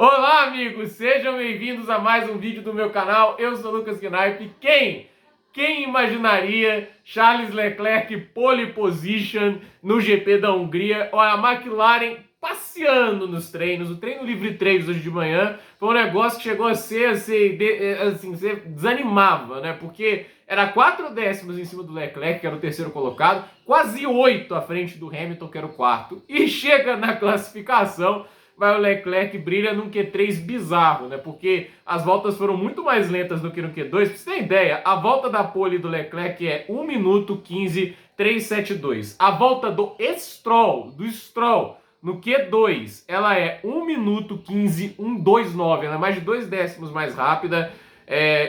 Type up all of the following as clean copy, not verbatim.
Olá, amigos! Sejam bem-vindos a mais um vídeo do meu canal. Eu sou o Lucas Gnaipe. Quem imaginaria Charles Leclerc pole position no GP da Hungria? Olha, a McLaren passeando nos treinos. O treino livre 3 hoje de manhã foi um negócio que chegou a ser assim, você desanimava, né? Porque era 4 décimos em cima do Leclerc, que era o terceiro colocado, quase 8 à frente do Hamilton, que era o quarto. E chega na classificação, mas o Leclerc brilha num Q3 bizarro, né? Porque as voltas foram muito mais lentas do que no Q2. Pra você ter ideia, a volta da pole do Leclerc é 1 minuto 15,372. A volta do Stroll, no Q2, ela é 1 minuto 15,129. Ela é mais de 2 décimos mais rápida.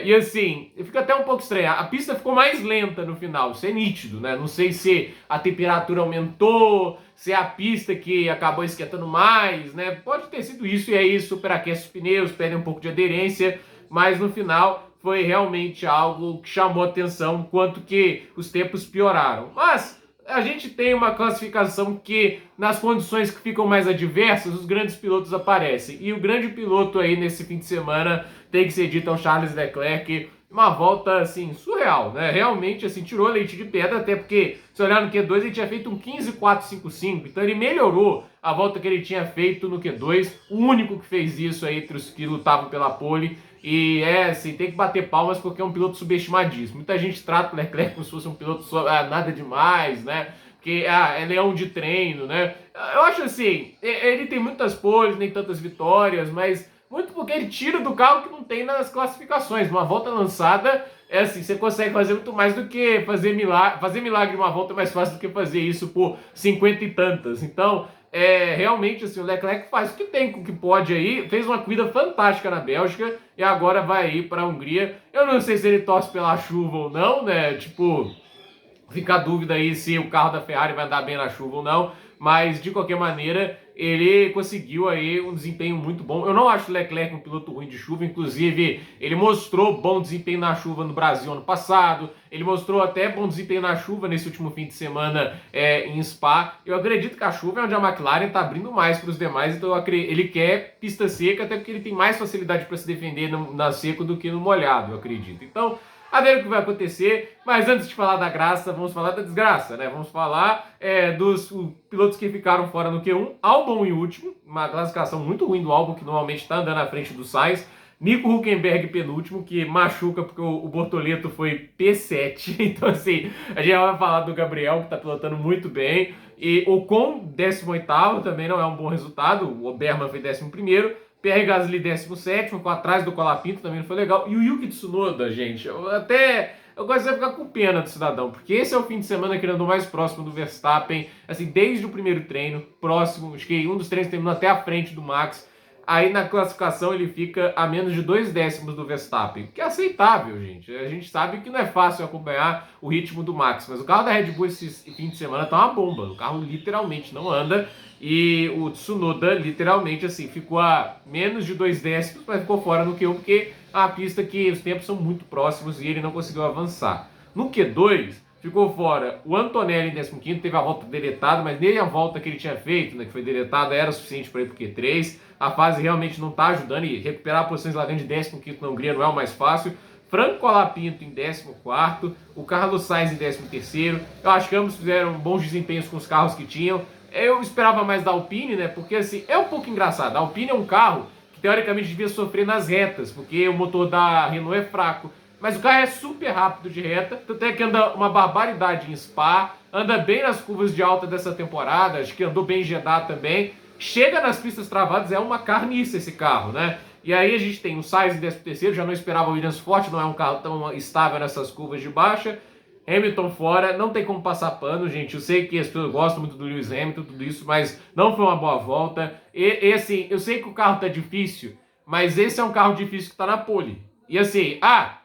E assim, fica até um pouco estranho. A pista ficou mais lenta no final, isso é nítido, né? Não sei se a temperatura aumentou, se é a pista que acabou esquentando mais, né? Pode ter sido isso, e aí superaquece os pneus, perde um pouco de aderência, mas no final foi realmente algo que chamou atenção, quanto que os tempos pioraram. Mas a gente tem uma classificação que, nas condições que ficam mais adversas, os grandes pilotos aparecem. E o grande piloto aí nesse fim de semana tem que ser dito ao Charles Leclerc. Uma volta, assim, surreal, né? Realmente, assim, tirou leite de pedra, até porque, se olhar no Q2, ele tinha feito um 15,455. Então ele melhorou a volta que ele tinha feito no Q2. O único que fez isso aí entre os que lutavam pela pole. E assim, tem que bater palmas porque é um piloto subestimadíssimo. Muita gente trata o Leclerc como se fosse um piloto nada demais, né? Que é leão de treino, né? Eu acho assim, ele tem muitas poles, nem tantas vitórias, mas muito porque ele tira do carro que não tem nas classificações. Uma volta lançada, é assim, você consegue fazer muito mais do que fazer milagre. Fazer milagre uma volta é mais fácil do que fazer isso por 50 e tantas. Então, realmente, assim, o Leclerc faz o que tem, com o que pode aí. Fez uma corrida fantástica na Bélgica e agora vai ir para a Hungria. Eu não sei se ele torce pela chuva ou não, né? Tipo, fica a dúvida aí se o carro da Ferrari vai andar bem na chuva ou não, mas de qualquer maneira ele conseguiu aí um desempenho muito bom. Eu não acho o Leclerc um piloto ruim de chuva, inclusive ele mostrou bom desempenho na chuva no Brasil ano passado, ele mostrou até bom desempenho na chuva nesse último fim de semana em Spa. Eu acredito que a chuva é onde a McLaren está abrindo mais para os demais, então ele quer pista seca, até porque ele tem mais facilidade para se defender na seco do que no molhado, eu acredito. Então, a ver o que vai acontecer, mas antes de falar da graça, vamos falar da desgraça, né? Vamos falar dos pilotos que ficaram fora no Q1, Albon em último, uma classificação muito ruim do Albon, que normalmente está andando à frente do Sainz, Nico Hülkenberg penúltimo, que machuca porque o Bortoleto foi P7, então assim, a gente vai falar do Gabriel, que está pilotando muito bem, e Ocon 18º também não é um bom resultado, o Oberman foi 11º, Pierre Gasly 17º, ficou atrás do Colapinto, também não foi legal. E o Yuki Tsunoda, gente, eu gosto de ficar com pena do cidadão, porque esse é o fim de semana que ele andou mais próximo do Verstappen, assim, desde o primeiro treino, próximo, acho que um dos treinos terminou até a frente do Max. Aí na classificação ele fica a menos de 2 décimos do Verstappen, que é aceitável, gente. A gente sabe que não é fácil acompanhar o ritmo do Max, mas o carro da Red Bull esse fim de semana tá uma bomba. O carro literalmente não anda e o Tsunoda literalmente assim ficou a menos de 2 décimos, mas ficou fora no Q1 porque é uma pista que os tempos são muito próximos e ele não conseguiu avançar. No Q2 ficou fora o Antonelli em 15º, teve a volta deletada, mas nem a volta que ele tinha feito, né, que foi deletada, era suficiente para ir para o Q3. A fase realmente não está ajudando e recuperar posições lá dentro de 15º na Hungria não é o mais fácil. Franco Colapinto em 14º, o Carlos Sainz em 13º. Eu acho que ambos fizeram bons desempenhos com os carros que tinham. Eu esperava mais da Alpine, né, porque assim, é um pouco engraçado. A Alpine é um carro que teoricamente devia sofrer nas retas, porque o motor da Renault é fraco. Mas o carro é super rápido de reta, tanto é que anda uma barbaridade em Spa, anda bem nas curvas de alta dessa temporada, acho que andou bem em Jeddah também. Chega nas pistas travadas, é uma carniça esse carro, né? E aí a gente tem o Sainz em 13º, já não esperava o Williams forte, não é um carro tão estável nessas curvas de baixa. Hamilton fora, não tem como passar pano, gente. Eu sei que as pessoas gostam muito do Lewis Hamilton, tudo isso, mas não foi uma boa volta. E assim, eu sei que o carro tá difícil, mas esse é um carro difícil que tá na pole. E assim,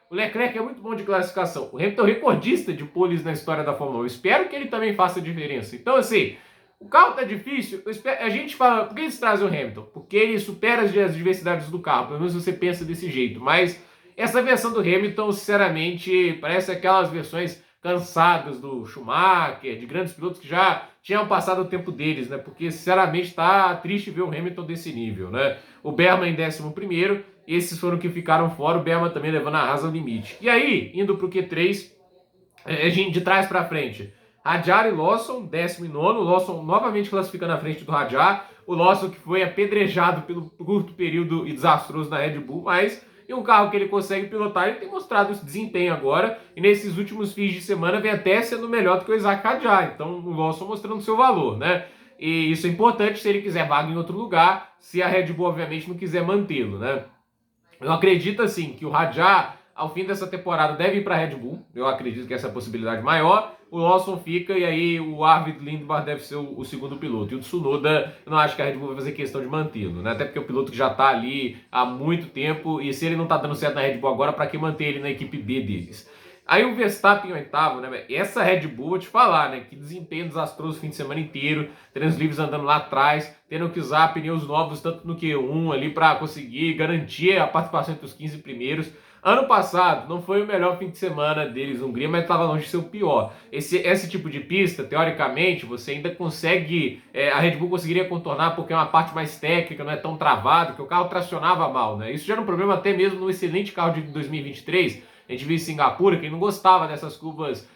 o Leclerc é muito bom de classificação. O Hamilton é recordista de poles na história da Fórmula 1. Eu espero que ele também faça diferença. Então, assim, o carro tá difícil. A gente fala, por que eles trazem o Hamilton? Porque ele supera as diversidades do carro. Pelo menos você pensa desse jeito. Mas essa versão do Hamilton, sinceramente, parece aquelas versões cansadas do Schumacher, de grandes pilotos que já tinham passado o tempo deles, né? Porque, sinceramente, tá triste ver o Hamilton desse nível, né? O Berman em 11º, esses foram que ficaram fora, o Berman também levando a Haas ao limite. E aí, indo pro Q3, de trás para frente, Hadjar e Lawson, 19º, o Lawson novamente classificando na frente do Hadjar, o Lawson que foi apedrejado pelo curto período e desastroso na Red Bull, mas em um carro que ele consegue pilotar, ele tem mostrado esse desempenho agora, e nesses últimos fins de semana vem até sendo melhor do que o Isaac Hadjar, então o Lawson mostrando seu valor, né? E isso é importante se ele quiser vaga em outro lugar, se a Red Bull obviamente não quiser mantê-lo, né? Eu acredito assim que o Hadjar, ao fim dessa temporada, deve ir para a Red Bull. Eu acredito que essa é a possibilidade maior. O Lawson fica e aí o Arvid Lindbar deve ser o segundo piloto. E o Tsunoda, eu não acho que a Red Bull vai fazer questão de mantê-lo, né? Até porque é um piloto que já está ali há muito tempo e se ele não está dando certo na Red Bull agora, para que manter ele na equipe B deles? Aí o Verstappen em 8º, né? Essa Red Bull, vou te falar, né? Que desempenho desastroso o fim de semana inteiro. Treinos livres andando lá atrás, tendo que usar pneus novos, tanto no Q1 ali, para conseguir garantir a participação entre os 15 primeiros. Ano passado não foi o melhor fim de semana deles, Hungria, mas estava longe de ser o pior. Esse tipo de pista, teoricamente, você ainda consegue, a Red Bull conseguiria contornar porque é uma parte mais técnica, não é tão travado, que o carro tracionava mal, né? Isso já era um problema até mesmo no excelente carro de 2023. A gente viu em Singapura que ele não gostava dessas curvas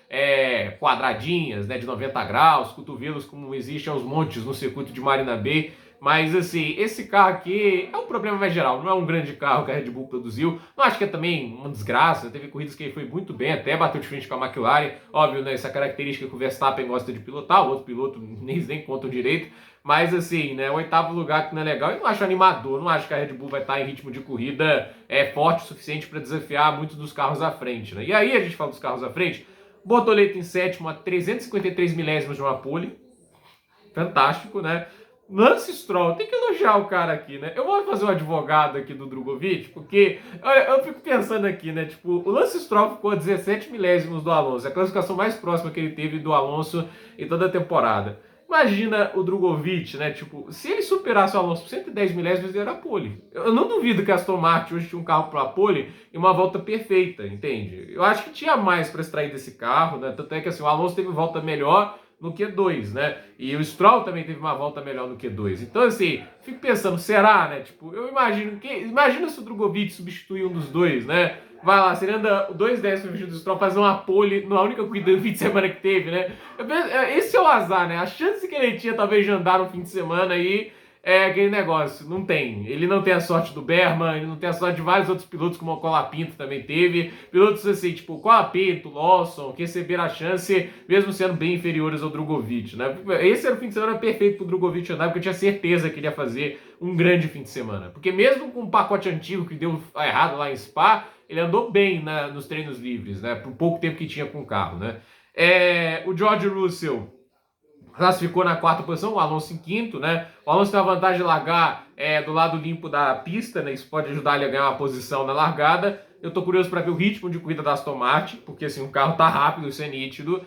quadradinhas, né, de 90 graus, cotovelos como existe aos montes no circuito de Marina Bay. Mas assim, esse carro aqui é um problema mais geral, não é um grande carro que a Red Bull produziu. Não acho que é também uma desgraça, teve corridas que ele foi muito bem, até bateu de frente com a McLaren. Óbvio, né, essa característica que o Verstappen gosta de pilotar, o outro piloto nem conta direito. Mas assim, né, o 8º lugar que não é legal, eu não acho animador, não acho que a Red Bull vai estar em ritmo de corrida forte o suficiente para desafiar muitos dos carros à frente, né? E aí a gente fala dos carros à frente, Bortoleto em 7º a 353 milésimos de uma pole, fantástico, né? Lance Stroll, tem que elogiar o cara aqui, né? Eu vou fazer um advogado aqui do Drogovic, porque olha, eu fico pensando aqui, né? Tipo, o Lance Stroll ficou a 17 milésimos do Alonso, a classificação mais próxima que ele teve do Alonso em toda a temporada. Imagina o Drogovic, né? Tipo, se ele superasse o Alonso por 110 milésimos, ele era pole. Eu não duvido que a Aston Martin hoje tinha um carro para pole e uma volta perfeita, entende? Eu acho que tinha mais para extrair desse carro, né? Tanto é que assim, o Alonso teve volta melhor no Q2, né? E o Stroll também teve uma volta melhor no Q2. Então, assim, fico pensando, será, né? Tipo, eu imagino imagina se o Drogovic substituir um dos dois, né? Vai lá, se ele anda 2 décimos do Stroll, fazer uma pole na única corrida do fim de semana que teve, né? Esse é o azar, né? A chance que ele tinha, talvez, de andar no fim de semana aí é aquele negócio. Não tem. Ele não tem a sorte do Berman, ele não tem a sorte de vários outros pilotos, como o Colapinto também teve. Pilotos assim, tipo o Colapinto, Lawson, que receberam a chance, mesmo sendo bem inferiores ao Drogovic, né? Esse era o fim de semana perfeito pro Drogovic andar, porque eu tinha certeza que ele ia fazer um grande fim de semana. Porque mesmo com um pacote antigo que deu errado lá em Spa, ele andou bem nos treinos livres, né? Por pouco tempo que tinha com o carro, né? O George Russell classificou na 4ª posição, o Alonso em 5º, né? O Alonso tem a vantagem de largar do lado limpo da pista, né? Isso pode ajudar ele a ganhar uma posição na largada. Eu tô curioso para ver o ritmo de corrida da Aston Martin, porque assim, o carro tá rápido, isso é nítido.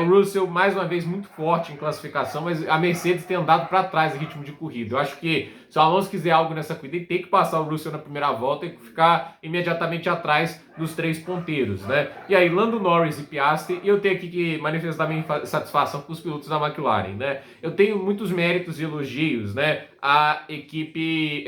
O Russell, mais uma vez, muito forte em classificação, mas a Mercedes tem andado para trás em ritmo de corrida. Eu acho que se o Alonso quiser algo nessa corrida, ele tem que passar o Russell na primeira volta e ficar imediatamente atrás dos 3 ponteiros, né? E aí, Lando Norris e Piastri, e eu tenho aqui que manifestar minha satisfação com os pilotos da McLaren, né? Eu tenho muitos méritos e elogios, né, à equipe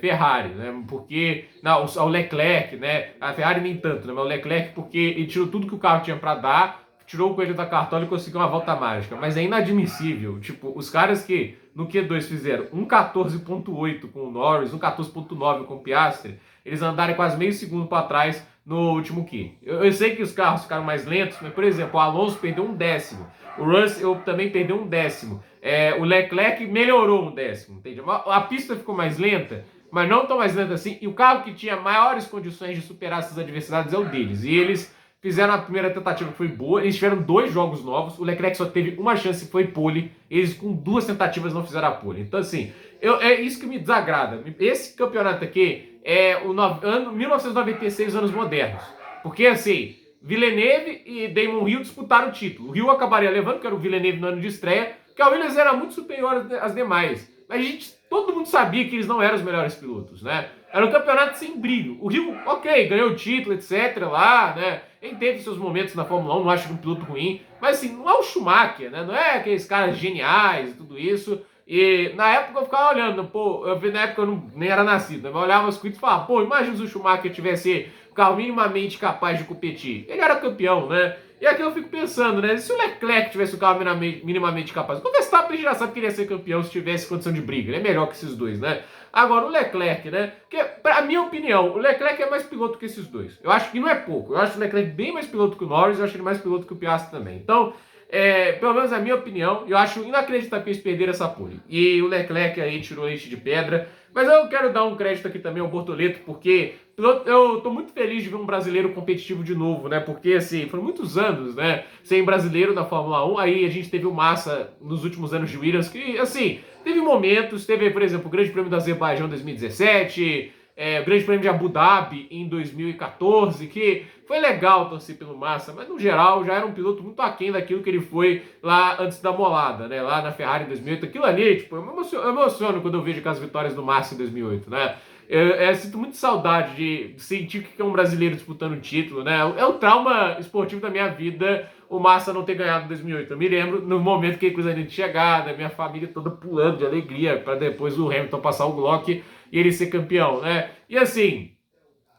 Ferrari, né? Porque, não, ao Leclerc, né? A Ferrari nem tanto, né? Mas o Leclerc, porque ele tirou tudo que o carro tinha para dar, tirou o coelho da cartola e conseguiu uma volta mágica. Mas é inadmissível. Tipo, os caras que no Q2 fizeram 1,14.8 com o Norris, 1,14.9 com o Piastri, eles andaram quase meio segundo para trás no último Q. Eu sei que os carros ficaram mais lentos, mas, por exemplo, o Alonso perdeu 1 décimo. O Russell também perdeu 1 décimo. O Leclerc melhorou 1 décimo, entende? A pista ficou mais lenta, mas não tão mais lenta assim. E o carro que tinha maiores condições de superar essas adversidades é o deles. E eles fizeram a primeira tentativa que foi boa, eles tiveram 2 jogos novos, o Leclerc só teve uma chance que foi pole, eles com 2 tentativas não fizeram a pole. Então assim, é isso que me desagrada. Esse campeonato aqui é o 1996 anos modernos, porque assim, Villeneuve e Damon Hill disputaram o título, o Hill acabaria levando, que era o Villeneuve no ano de estreia, porque a Williams era muito superior às demais. Mas a gente todo mundo sabia que eles não eram os melhores pilotos, né? Era um campeonato sem brilho. O Rio, ok, ganhou o título, etc, lá, né? Ele teve seus momentos na Fórmula 1, não acho que um piloto ruim, mas assim, não é o Schumacher, né? Não é aqueles caras geniais e tudo isso. E na época eu ficava olhando, pô, na época eu nem era nascido, né? Mas eu olhava os tweets e falava, pô, imagina se o Schumacher tivesse um carro minimamente capaz de competir. Ele era campeão, né? E aqui eu fico pensando, né? Se o Leclerc tivesse um carro minimamente capaz, o Verstappen já sabe que ele ia ser campeão se tivesse condição de briga. Ele é melhor que esses dois, né? Agora, o Leclerc, né? Porque, pra minha opinião, o Leclerc é mais piloto que esses dois. Eu acho que não é pouco. Eu acho o Leclerc bem mais piloto que o Norris, eu acho ele mais piloto que o Piastri também. Então, pelo menos a minha opinião, eu acho inacreditável que eles perderam essa pole. E o Leclerc aí tirou leite de pedra. Mas eu quero dar um crédito aqui também ao Bortoleto, porque eu tô muito feliz de ver um brasileiro competitivo de novo, né? Porque, assim, foram muitos anos, né? Sem brasileiro na Fórmula 1. Aí a gente teve o Massa nos últimos anos de Williams, que, assim, teve momentos. Teve, por exemplo, o Grande Prêmio do Azerbaijão em 2017, o Grande Prêmio de Abu Dhabi em 2014, que foi legal torcer pelo Massa, mas no geral já era um piloto muito aquém daquilo que ele foi lá antes da molada, né? Lá na Ferrari em 2008. Aquilo ali, tipo, eu me emociono quando eu vejo aquelas vitórias do Massa em 2008, né? Eu sinto muito saudade de sentir que é um brasileiro disputando o título, né? É o trauma esportivo da minha vida o Massa não ter ganhado em 2008. Eu me lembro no momento que ele coisa de chegada, minha família toda pulando de alegria para depois o Hamilton passar o Glock e ele ser campeão, né? E assim,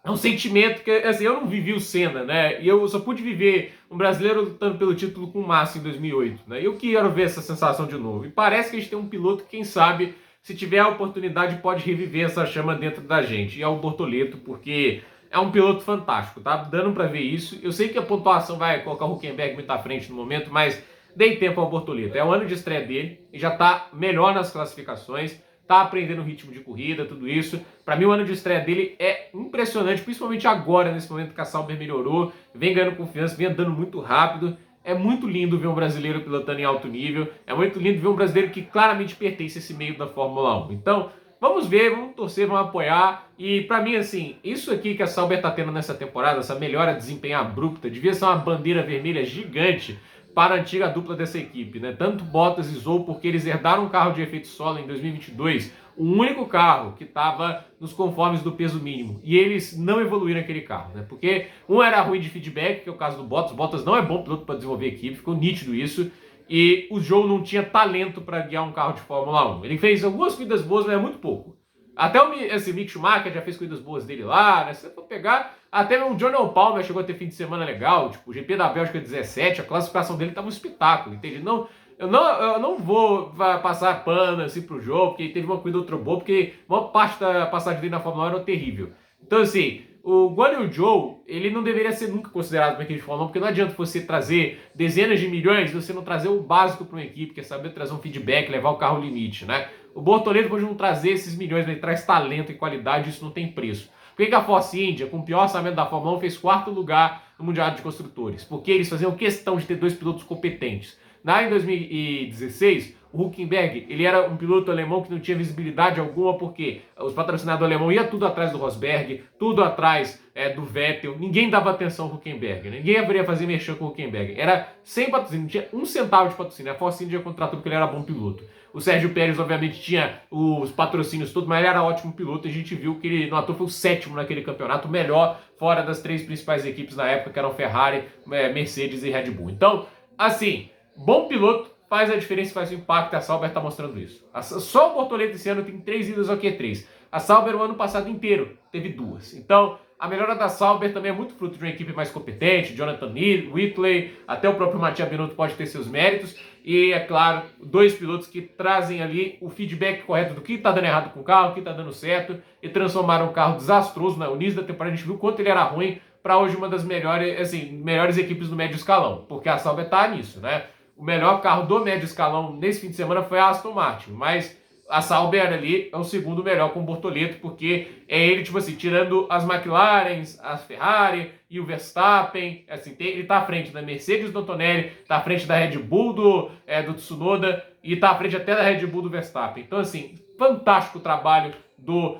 é um sentimento que, assim, eu não vivi o Senna, né? E eu só pude viver um brasileiro lutando pelo título com o Massa em 2008, né? E eu quero ver essa sensação de novo. E parece que a gente tem um piloto que, quem sabe, se tiver a oportunidade, pode reviver essa chama dentro da gente. E é o Bortoleto, porque é um piloto fantástico, tá dando pra ver isso. Eu sei que a pontuação vai colocar o Hülkenberg muito à frente no momento, mas dei tempo ao Bortoleto. É o ano de estreia dele e já tá melhor nas classificações. Tá aprendendo o ritmo de corrida, tudo isso. Para mim, o ano de estreia dele é impressionante, principalmente agora, nesse momento que a Sauber melhorou, vem ganhando confiança, vem andando muito rápido. É muito lindo ver um brasileiro pilotando em alto nível. É muito lindo ver um brasileiro que claramente pertence a esse meio da Fórmula 1. Então, vamos ver, vamos torcer, vamos apoiar. E para mim, assim, isso aqui que a Sauber tá tendo nessa temporada, essa melhora de desempenho abrupta, devia ser uma bandeira vermelha gigante para a antiga dupla dessa equipe, né? Tanto Bottas e Zou, porque eles herdaram um carro de efeito solo em 2022, o único carro que estava nos conformes do peso mínimo, e eles não evoluíram aquele carro, né? Porque um era ruim de feedback, que é o caso do Bottas. O Bottas não é bom piloto para desenvolver equipe, ficou nítido isso, e o Zou não tinha talento para guiar um carro de Fórmula 1. Ele fez algumas corridas boas, mas é muito pouco. Até o Mick Schumacher já fez corridas boas dele lá, né? Se você for pegar, até o John Palmer chegou a ter fim de semana legal, tipo, o GP da Bélgica 17, a classificação dele tava um espetáculo, entende? Não, eu não vou passar pano assim pro jogo, porque teve uma corrida outra boa, porque a maior parte da passagem dele na Fórmula 1 era terrível. Então, assim, o Guan Yu Zhou, ele não deveria ser nunca considerado uma equipe de Fórmula 1, porque não adianta você trazer dezenas de milhões e você não trazer o básico para uma equipe, que é saber trazer um feedback, levar o carro ao limite, né? O Bortoleto pode não trazer esses milhões, mas ele traz talento e qualidade, isso não tem preço. Por que a Force India, com o pior orçamento da Fórmula 1, fez 4º lugar no Mundial de Construtores? Porque eles faziam questão de ter 2 pilotos competentes. Em 2016, o Hülkenberg, ele era um piloto alemão que não tinha visibilidade alguma, porque os patrocinadores alemãos iam tudo atrás do Rosberg, tudo atrás do Vettel, ninguém dava atenção ao Hülkenberg, ninguém haveria fazer mexer com o Hülkenberg. Era sem patrocínio, não tinha um centavo de patrocínio. A Force India contratou porque ele era bom piloto. O Sérgio Pérez, obviamente, tinha os patrocínios todos, mas ele era ótimo piloto. E a gente viu que ele, no ator, foi o 7º naquele campeonato, melhor fora das 3 principais equipes na época, que eram Ferrari, Mercedes e Red Bull. Então, assim, bom piloto faz a diferença, faz o impacto. A Sauber está mostrando isso. Só o Bortoleto esse ano tem 3 idas ao Q3. A Sauber, o ano passado inteiro, teve 2. Então, a melhora da Sauber também é muito fruto de uma equipe mais competente. Jonathan Whitley, até o próprio Mattia Binotto pode ter seus méritos. E, é claro, 2 pilotos que trazem ali o feedback correto do que está dando errado com o carro, o que está dando certo, e transformaram um carro desastroso. No início da temporada a gente viu quanto ele era ruim, para hoje uma das melhores equipes do médio escalão, porque a Sauber está nisso, né? O melhor carro do médio escalão nesse fim de semana foi a Aston Martin, mas a Sauber ali é o 2º melhor com o Bortoleto, porque é ele, tipo assim, tirando as McLarens, as Ferrari e o Verstappen, assim, ele tá à frente da Mercedes do Antonelli, tá à frente da Red Bull do Tsunoda e tá à frente até da Red Bull do Verstappen. Então, assim, fantástico o trabalho do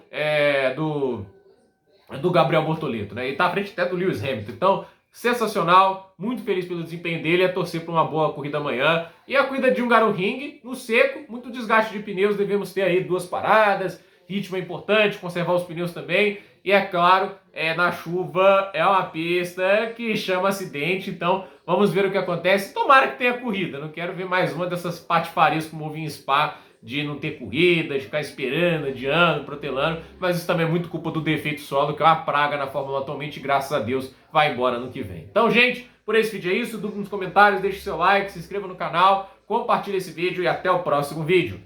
Gabriel Bortoleto, né? Ele tá à frente até do Lewis Hamilton. Então, sensacional, muito feliz pelo desempenho dele, a torcer para uma boa corrida amanhã. E a corrida de Hungaroring, no seco, muito desgaste de pneus, devemos ter aí 2 paradas, ritmo é importante, conservar os pneus também. E é claro, na chuva é uma pista que chama acidente, então vamos ver o que acontece. Tomara que tenha corrida, não quero ver mais uma dessas patifarias como houve em Spa, de não ter corrida, de ficar esperando, adiando, protelando, mas isso também é muito culpa do defeito solo, que é uma praga na Fórmula 1 atualmente, graças a Deus, vai embora no que vem. Então, gente, por esse vídeo é isso, dúvida nos comentários, deixe seu like, se inscreva no canal, compartilhe esse vídeo e até o próximo vídeo.